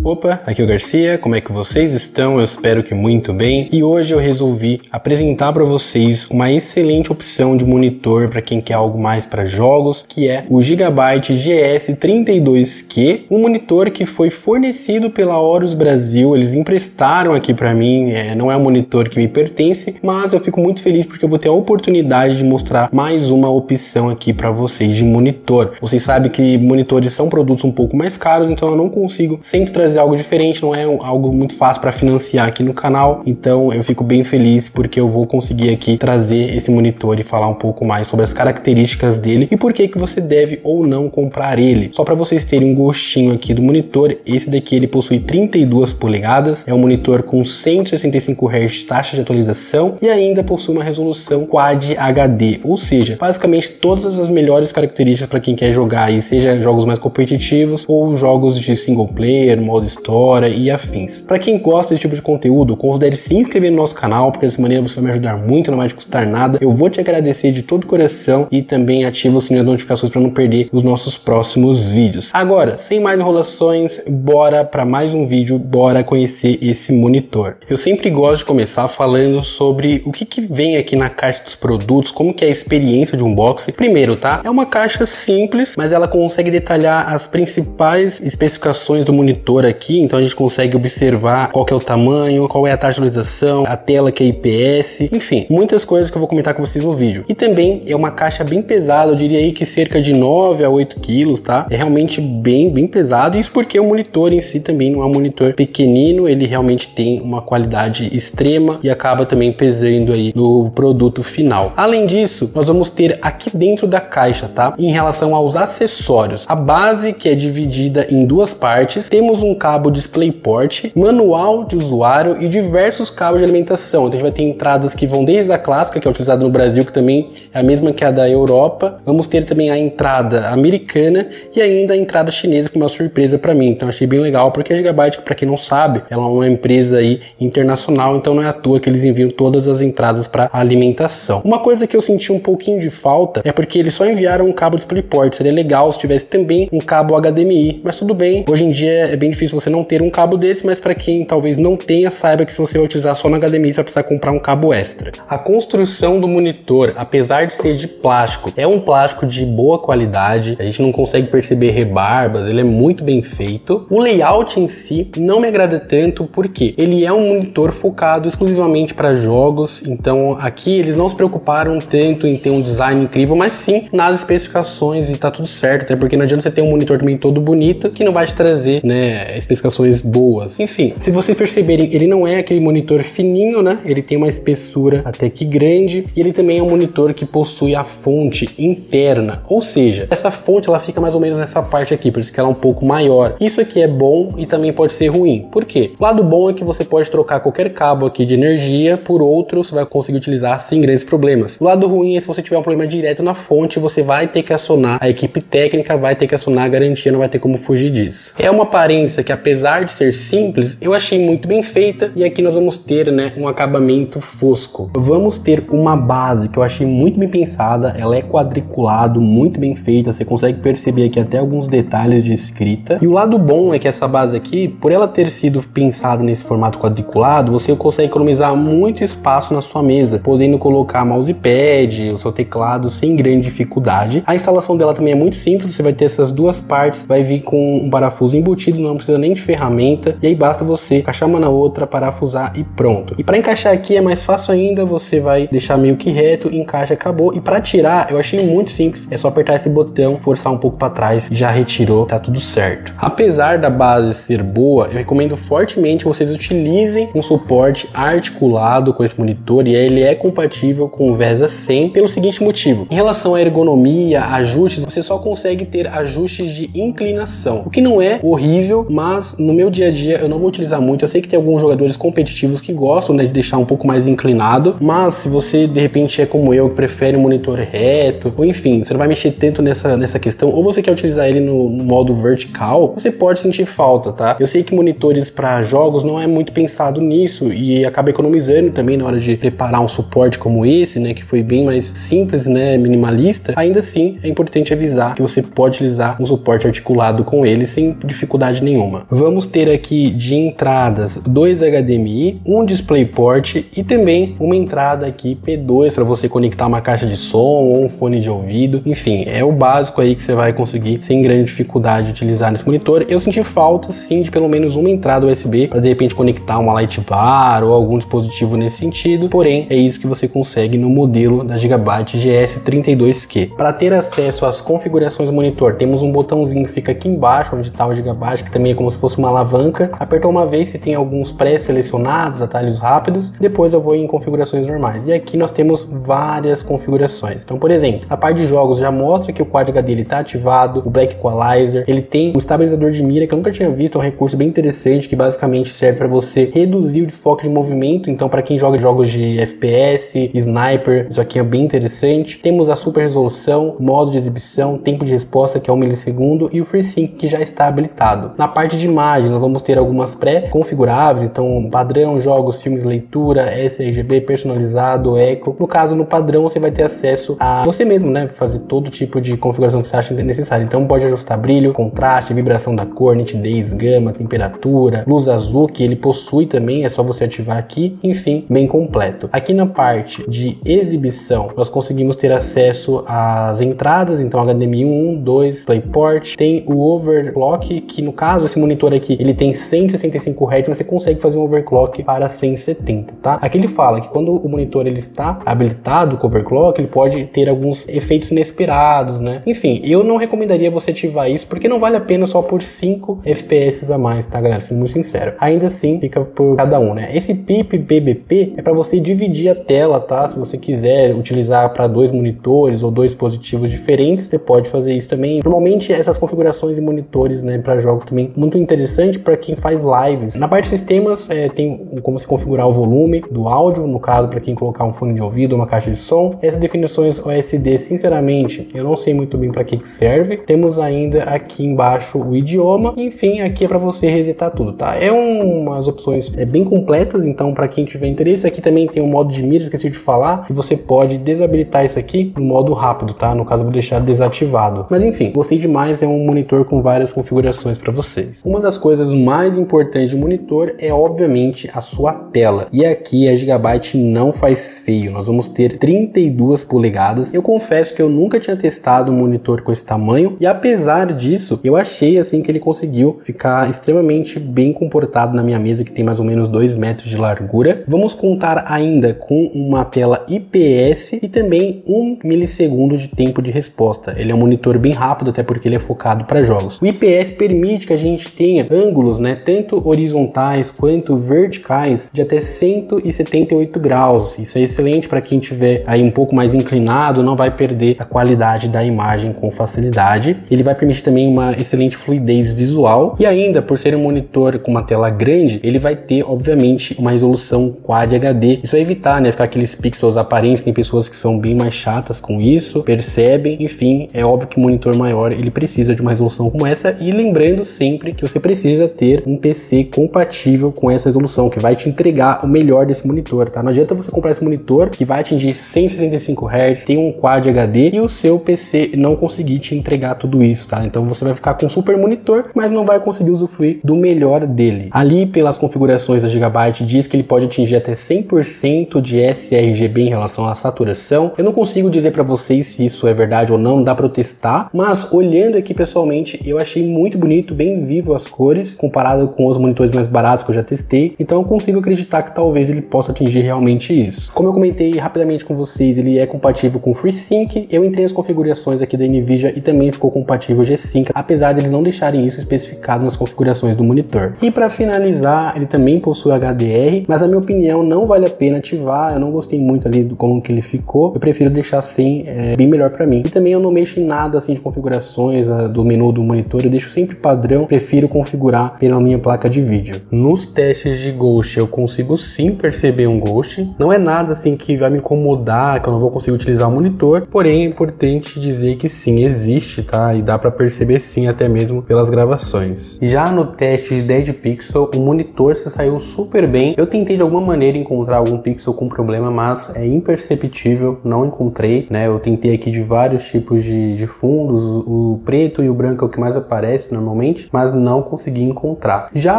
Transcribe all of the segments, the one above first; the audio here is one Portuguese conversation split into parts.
Opa, aqui é o Garcia, como é que vocês estão? Eu espero que muito bem. E hoje eu resolvi apresentar para vocês uma excelente opção de monitor para quem quer algo mais para jogos, que é o Gigabyte GS32Q, um monitor que foi fornecido pela Horus Brasil. Eles emprestaram aqui para mim, não é um monitor que me pertence, mas eu fico muito feliz porque eu vou ter a oportunidade de mostrar mais uma opção aqui para vocês de monitor. Vocês sabem que monitores são produtos um pouco mais caros, então eu não consigo sempre trazer algo diferente, não é algo muito fácil para financiar aqui no canal, então eu fico bem feliz porque eu vou conseguir aqui trazer esse monitor e falar um pouco mais sobre as características dele e por que você deve ou não comprar ele. Só para vocês terem um gostinho aqui do monitor, esse daqui ele possui 32 polegadas, é um monitor com 165 Hz de taxa de atualização e ainda possui uma resolução Quad HD, ou seja, basicamente todas as melhores características para quem quer jogar aí, seja jogos mais competitivos ou jogos de single player, modo história e afins. Para quem gosta desse tipo de conteúdo, considere se inscrever no nosso canal, porque dessa maneira você vai me ajudar muito, não vai te custar nada. Eu vou te agradecer de todo o coração e também ativa o sininho das notificações para não perder os nossos próximos vídeos. Agora, sem mais enrolações, bora para mais um vídeo, bora conhecer esse monitor. Eu sempre gosto de começar falando sobre o que vem aqui na caixa dos produtos, como que é a experiência de unboxing. Primeiro, tá? É uma caixa simples, mas ela consegue detalhar as principais especificações do monitor aqui, então a gente consegue observar qual que é o tamanho, qual é a taxa de atualização, a tela que é IPS, enfim, muitas coisas que eu vou comentar com vocês no vídeo. E também é uma caixa bem pesada, eu diria aí que cerca de 9 a 8 quilos, tá? É realmente bem pesado, isso porque o monitor em si também não é um monitor pequenino, ele realmente tem uma qualidade extrema e acaba também pesando aí no produto final. Além disso, nós vamos ter aqui dentro da caixa, tá? Em relação aos acessórios, a base que é dividida em duas partes, temos um cabo DisplayPort, manual de usuário e diversos cabos de alimentação. Então a gente vai ter entradas que vão desde a clássica, que é utilizada no Brasil, que também é a mesma que a da Europa. Vamos ter também a entrada americana e ainda a entrada chinesa, que é uma surpresa para mim. Então achei bem legal, porque a Gigabyte, para quem não sabe, ela é uma empresa aí internacional, então não é à toa que eles enviam todas as entradas para alimentação. Uma coisa que eu senti um pouquinho de falta é porque eles só enviaram um cabo DisplayPort. Seria legal se tivesse também um cabo HDMI, mas tudo bem. Hoje em dia é bem difícil você não ter um cabo desse, mas para quem talvez não tenha, saiba que se você vai utilizar só no HDMI, você vai precisar comprar um cabo extra. A construção do monitor, apesar de ser de plástico, é um plástico de boa qualidade, a gente não consegue perceber rebarbas, ele é muito bem feito. O layout em si não me agrada tanto, porque ele é um monitor focado exclusivamente para jogos, então aqui eles não se preocuparam tanto em ter um design incrível, mas sim nas especificações, e tá tudo certo, até porque não adianta você ter um monitor também todo bonito, que não vai te trazer, né, especificações boas. Enfim, se vocês perceberem, ele não é aquele monitor fininho, né, ele tem uma espessura até que grande, e ele também é um monitor que possui a fonte interna, ou seja, essa fonte ela fica mais ou menos nessa parte aqui, por isso que ela é um pouco maior. Isso aqui é bom e também pode ser ruim. Por quê? O lado bom é que você pode trocar qualquer cabo aqui de energia por outro, você vai conseguir utilizar sem grandes problemas. O lado ruim é se você tiver um problema direto na fonte, você vai ter que acionar a equipe técnica, vai ter que acionar a garantia, não vai ter como fugir disso. É uma aparência que, apesar de ser simples, eu achei muito bem feita, e aqui nós vamos ter, né, um acabamento fosco. Vamos ter uma base que eu achei muito bem pensada, ela é quadriculado, muito bem feita, você consegue perceber aqui até alguns detalhes de escrita. E o lado bom é que essa base aqui, por ela ter sido pensada nesse formato quadriculado, você consegue economizar muito espaço na sua mesa, podendo colocar mousepad, o seu teclado sem grande dificuldade. A instalação dela também é muito simples, você vai ter essas duas partes, vai vir com um parafuso embutido, não precisa nem de ferramenta, e aí basta você encaixar uma na outra, parafusar e pronto. E para encaixar aqui é mais fácil ainda, você vai deixar meio que reto, encaixa, acabou. E para tirar, eu achei muito simples, é só apertar esse botão, forçar um pouco para trás, já retirou, tá tudo certo. Apesar da base ser boa, eu recomendo fortemente que vocês utilizem um suporte articulado com esse monitor, e ele é compatível com o VESA 100 pelo seguinte motivo: em relação à ergonomia, ajustes, você só consegue ter ajustes de inclinação, o que não é horrível, mas no meu dia a dia eu não vou utilizar muito. Eu sei que tem alguns jogadores competitivos que gostam, né, de deixar um pouco mais inclinado, mas se você de repente é como eu, que prefere um monitor reto, ou enfim, você não vai mexer tanto nessa questão, ou você quer utilizar ele no modo vertical, você pode sentir falta, tá? Eu sei que monitores para jogos não é muito pensado nisso, e acaba economizando também na hora de preparar um suporte como esse, né, que foi bem mais simples, né, minimalista. Ainda assim, é importante avisar que você pode utilizar um suporte articulado com ele sem dificuldade nenhuma. idioma. Vamos ter aqui de entradas 2 HDMI, um DisplayPort e também uma entrada aqui P2 para você conectar uma caixa de som ou um fone de ouvido. Enfim, é o básico aí que você vai conseguir sem grande dificuldade utilizar nesse monitor. Eu senti falta sim de pelo menos uma entrada USB para de repente conectar uma light bar ou algum dispositivo nesse sentido, porém é isso que você consegue no modelo da Gigabyte GS32Q. Para ter acesso às configurações do monitor, temos um botãozinho que fica aqui embaixo onde está o Gigabyte, que também é como se fosse uma alavanca. Apertou uma vez, você tem alguns pré-selecionados, atalhos rápidos, depois eu vou em configurações normais. E aqui nós temos várias configurações. Então, por exemplo, a parte de jogos já mostra que o Quad HD está ativado, o Black Equalizer, ele tem um estabilizador de mira que eu nunca tinha visto, é um recurso bem interessante que basicamente serve para você reduzir o desfoque de movimento. Então, para quem joga jogos de FPS, Sniper, isso aqui é bem interessante. Temos a super resolução, modo de exibição, tempo de resposta que é 1 milissegundo e o FreeSync que já está habilitado. Na parte de imagem, nós vamos ter algumas pré-configuráveis, então padrão, jogos, filmes, leitura, sRGB, personalizado, eco. No caso, no padrão, você vai ter acesso a você mesmo, né? Fazer todo tipo de configuração que você acha necessário. Então, pode ajustar brilho, contraste, vibração da cor, nitidez, gama, temperatura, luz azul, que ele possui também, é só você ativar aqui. Enfim, bem completo. Aqui na parte de exibição, nós conseguimos ter acesso às entradas, então HDMI 1, 2, DisplayPort, tem o overclock, que no caso esse monitor aqui, ele tem 165 Hz, você consegue fazer um overclock para 170, tá? Aqui ele fala que quando o monitor ele está habilitado com overclock, ele pode ter alguns efeitos inesperados, né? Enfim, eu não recomendaria você ativar isso, porque não vale a pena só por 5 FPS a mais, tá, galera? Sendo muito sincero. Ainda assim, fica por cada um, né? Esse PIP BBP é para você dividir a tela, tá? Se você quiser utilizar para 2 monitores ou 2 dispositivos diferentes, você pode fazer isso também. Normalmente essas configurações de monitores, né, para jogos também muito interessante para quem faz lives. Na parte de sistemas tem como se configurar o volume do áudio, no caso para quem colocar um fone de ouvido ou uma caixa de som. Essas definições OSD, sinceramente, eu não sei muito bem para que serve. Temos ainda aqui embaixo o idioma. Enfim, aqui é para você resetar tudo, tá? É umas opções bem completas, então para quem tiver interesse, aqui também tem um modo de mira, esqueci de falar, e você pode desabilitar isso aqui no modo rápido, tá? No caso eu vou deixar desativado. Mas enfim, gostei demais, é um monitor com várias configurações para vocês. Uma das coisas mais importantes do monitor é obviamente a sua tela. E aqui a Gigabyte não faz feio, nós vamos ter 32 polegadas. Eu confesso que eu nunca tinha testado um monitor com esse tamanho e apesar disso, eu achei assim que ele conseguiu ficar extremamente bem comportado na minha mesa, que tem mais ou menos 2 metros de largura. Vamos contar ainda com uma tela IPS e também 1 milissegundo de tempo de resposta. Ele é um monitor bem rápido, até porque ele é focado para jogos. O IPS permite que a gente tenha ângulos, né, tanto horizontais quanto verticais de até 178 graus. Isso é excelente para quem tiver aí um pouco mais inclinado, não vai perder a qualidade da imagem com facilidade. Ele vai permitir também uma excelente fluidez visual e ainda por ser um monitor com uma tela grande, ele vai ter obviamente uma resolução Quad HD. Isso vai evitar, né, ficar aqueles pixels aparentes. Tem pessoas que são bem mais chatas com isso, percebem. Enfim, é óbvio que um monitor maior ele precisa de uma resolução como essa e lembrando sempre que você precisa ter um PC compatível com essa resolução, que vai te entregar o melhor desse monitor, tá? Não adianta você comprar esse monitor que vai atingir 165 Hz, tem um Quad HD e o seu PC não conseguir te entregar tudo isso, tá? Então você vai ficar com um super monitor, mas não vai conseguir usufruir do melhor dele. Ali pelas configurações da Gigabyte diz que ele pode atingir até 100% de sRGB em relação à saturação. Eu não consigo dizer para vocês se isso é verdade ou não, dá para testar, mas olhando aqui pessoalmente eu achei muito bonito, bem vivo as cores comparado com os monitores mais baratos que eu já testei, então eu consigo acreditar que talvez ele possa atingir realmente isso. Como eu comentei rapidamente com vocês, ele é compatível com FreeSync. Eu entrei nas configurações aqui da Nvidia e também ficou compatível G-Sync, apesar de eles não deixarem isso especificado nas configurações do monitor. E para finalizar, ele também possui HDR, mas na minha opinião não vale a pena ativar. Eu não gostei muito ali do como que ele ficou, eu prefiro deixar sem, bem melhor para mim. E também eu não mexo em nada assim de configurações do menu do monitor, eu deixo sempre padrão, prefiro configurar pela minha placa de vídeo. Nos testes de Ghost eu consigo sim perceber um Ghost, não é nada assim que vai me incomodar, que eu não vou conseguir utilizar o monitor, porém é importante dizer que sim, existe, tá? E dá para perceber sim, até mesmo pelas gravações. Já no teste de Dead Pixel, o monitor se saiu super bem. Eu tentei de alguma maneira encontrar algum pixel com problema, mas é imperceptível, não encontrei, né? Eu tentei aqui de vários tipos de fundos, o preto e o branco é o que mais aparece normalmente, mas não consegui encontrar. Já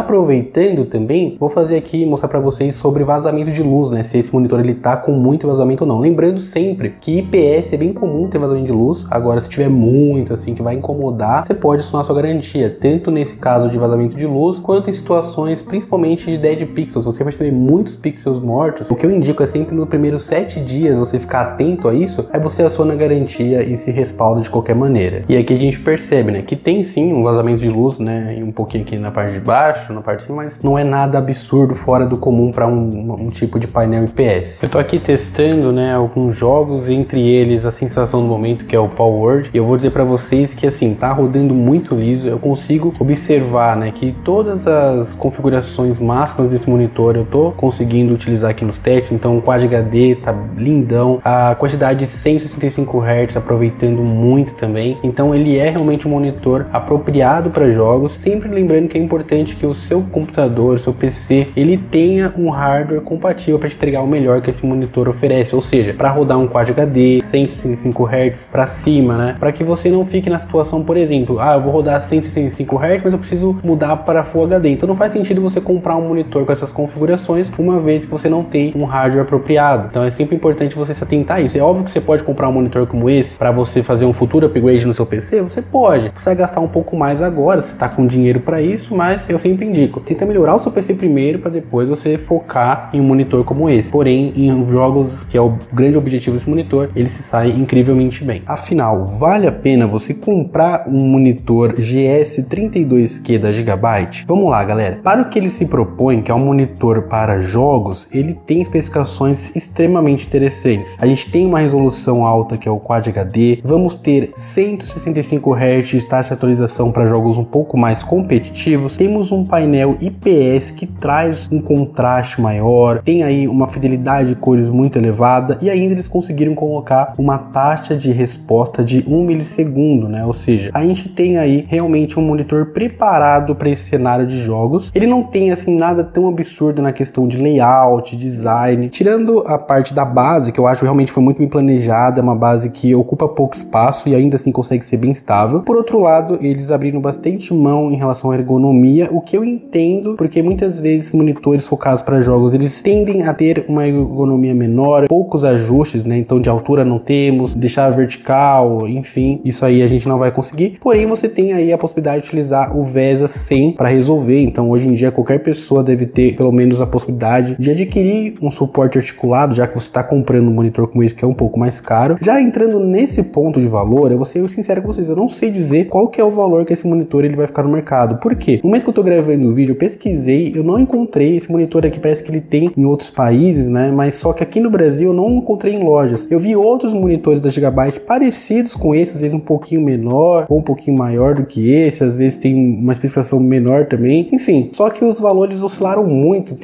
aproveitando também, vou fazer aqui mostrar para vocês sobre vazamento de luz, né? Se esse monitor ele tá com muito vazamento ou não. Lembrando sempre que IPS é bem comum ter vazamento de luz. Agora, se tiver muito assim que vai incomodar, você pode acionar sua garantia, tanto nesse caso de vazamento de luz, quanto em situações principalmente de dead pixels. Você vai ter muitos pixels mortos. O que eu indico é sempre nos primeiros 7 dias você ficar atento a isso, aí você aciona a garantia e se respalda de qualquer maneira. E aqui a gente percebe, né, que tem sim um vazamento de luz, né, e um pouquinho aqui na parte de baixo, na parte de cima, mas não é nada absurdo fora do comum para um tipo de painel IPS. Eu tô aqui testando, né, alguns jogos, entre eles a sensação do momento, que é o Palworld, e eu vou dizer para vocês que assim, tá rodando muito liso. Eu consigo observar, né, que todas as configurações máximas desse monitor eu tô conseguindo utilizar aqui nos testes. Então o Quad HD tá lindão, a quantidade de 165 Hz aproveitando muito também. Então ele é realmente um monitor apropriado para jogos, sempre lembrando que é importante que o seu computador, seu PC, ele tenha um hardware compatível para te entregar o melhor que esse monitor oferece, ou seja, para rodar um Quad HD 165 Hz para cima, né, para que você não fique na situação, por exemplo, eu vou rodar 165 Hz, mas eu preciso mudar para Full HD. Então não faz sentido você comprar um monitor com essas configurações, uma vez que você não tem um hardware apropriado. Então é sempre importante você se atentar a isso. É óbvio que você pode comprar um monitor como esse para você fazer um futuro upgrade no seu PC, você pode. Você vai gastar um pouco mais agora, você tá com dinheiro para isso, mas eu sempre indico, tenta melhorar o seu PC primeiro para depois você focar em um monitor como esse. Porém, em jogos, que é o grande objetivo desse monitor, ele se sai incrivelmente bem. Afinal, vale a pena você comprar um monitor GS32Q da Gigabyte? Vamos lá, galera. Para o que ele se propõe, que é um monitor para jogos, ele tem especificações extremamente interessantes. A gente tem uma resolução alta, que é o Quad HD, vamos ter 165 Hz de taxa de atualização para jogos um pouco mais competitivos, temos um painel IPS que traz um contraste maior, tem aí uma fidelidade de cores muito elevada, e ainda eles conseguiram colocar uma taxa de resposta de 1 milissegundo, né? Ou seja, a gente tem aí realmente um monitor preparado para esse cenário de jogos. Ele não tem assim nada tão absurdo na questão de layout, design, tirando a parte da base, que eu acho realmente foi muito bem planejada, é uma base que ocupa pouco espaço e ainda assim consegue ser bem estável. Por outro lado, eles abriram bastante mão em relação à ergonomia, o que eu entendo, porque muitas vezes monitores focados para jogos, eles tendem a ter uma ergonomia menor, poucos ajustes, né? Então de altura não temos, deixar vertical, enfim, isso aí a gente não vai conseguir. Porém, você tem aí a possibilidade de utilizar o VESA 100 para resolver. Então hoje em dia qualquer pessoa deve ter pelo menos a possibilidade de adquirir um suporte articulado, já que você está comprando um monitor como esse, que é um pouco mais caro. Já entrando nesse ponto de valor, eu vou ser sincero com vocês, eu não sei dizer qual que é o valor que esse monitor ele vai ficar no mercado. Por quê? No momento que eu tô gravando o vídeo, eu pesquisei, eu não encontrei esse monitor aqui, parece que ele tem em outros países, né? Mas só que aqui no Brasil eu não encontrei em lojas. Eu vi outros monitores da Gigabyte parecidos com esse, às vezes um pouquinho menor ou um pouquinho maior do que esse, às vezes tem uma especificação menor também, enfim, só que os valores oscilaram muito,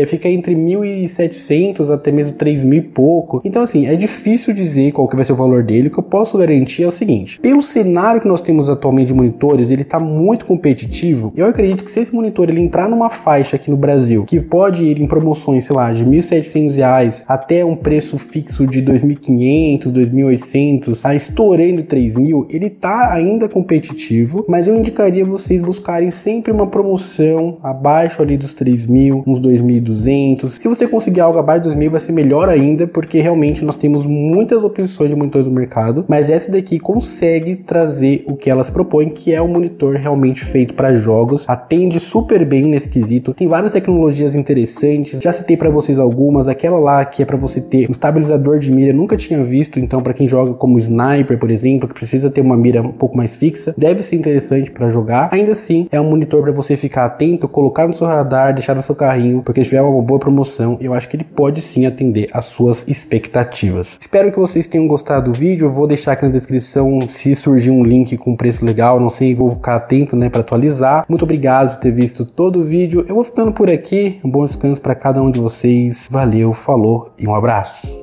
fica entre 1.700 até mesmo 3.000 e pouco. Então assim, é difícil dizer qual que vai ser o valor dele. O que eu posso garantir é o seguinte: pelo cenário que nós temos atualmente de monitores, ele tá muito competitivo. Eu acredito que se esse monitor ele entrar numa faixa aqui no Brasil, que pode ir em promoções, sei lá, de R$1.700 até um preço fixo de R$2.500, R$2.800, estourando 3.000, ele tá ainda competitivo, mas eu indicaria vocês buscarem sempre uma promoção abaixo ali dos 3.000, uns 2.200. Se você conseguir algo abaixo de 2.000, vai ser melhor ainda, porque realmente nós temos muitas opções de monitores no mercado, mas essa daqui consegue trazer o que elas propõem, que é um monitor realmente feito para jogos, atende super bem nesse quesito, tem várias tecnologias interessantes, já citei para vocês algumas, aquela lá que é para você ter um estabilizador de mira, nunca tinha visto, então para quem joga como sniper, por exemplo, que precisa ter uma mira um pouco mais fixa, deve ser interessante para jogar. Ainda assim, é um monitor para você ficar atento, colocar no seu radar, deixar no seu carrinho, porque se tiver uma boa promoção, eu acho que ele pode sim atender às suas expectativas. Espero que vocês tenham gostado do vídeo. Eu vou deixar aqui na descrição se surgir um link com preço legal, não sei, vou ficar atento, né, para atualizar. Muito obrigado por ter visto todo o vídeo. Eu vou ficando por aqui. Um bom descanso para cada um de vocês. Valeu, falou e um abraço.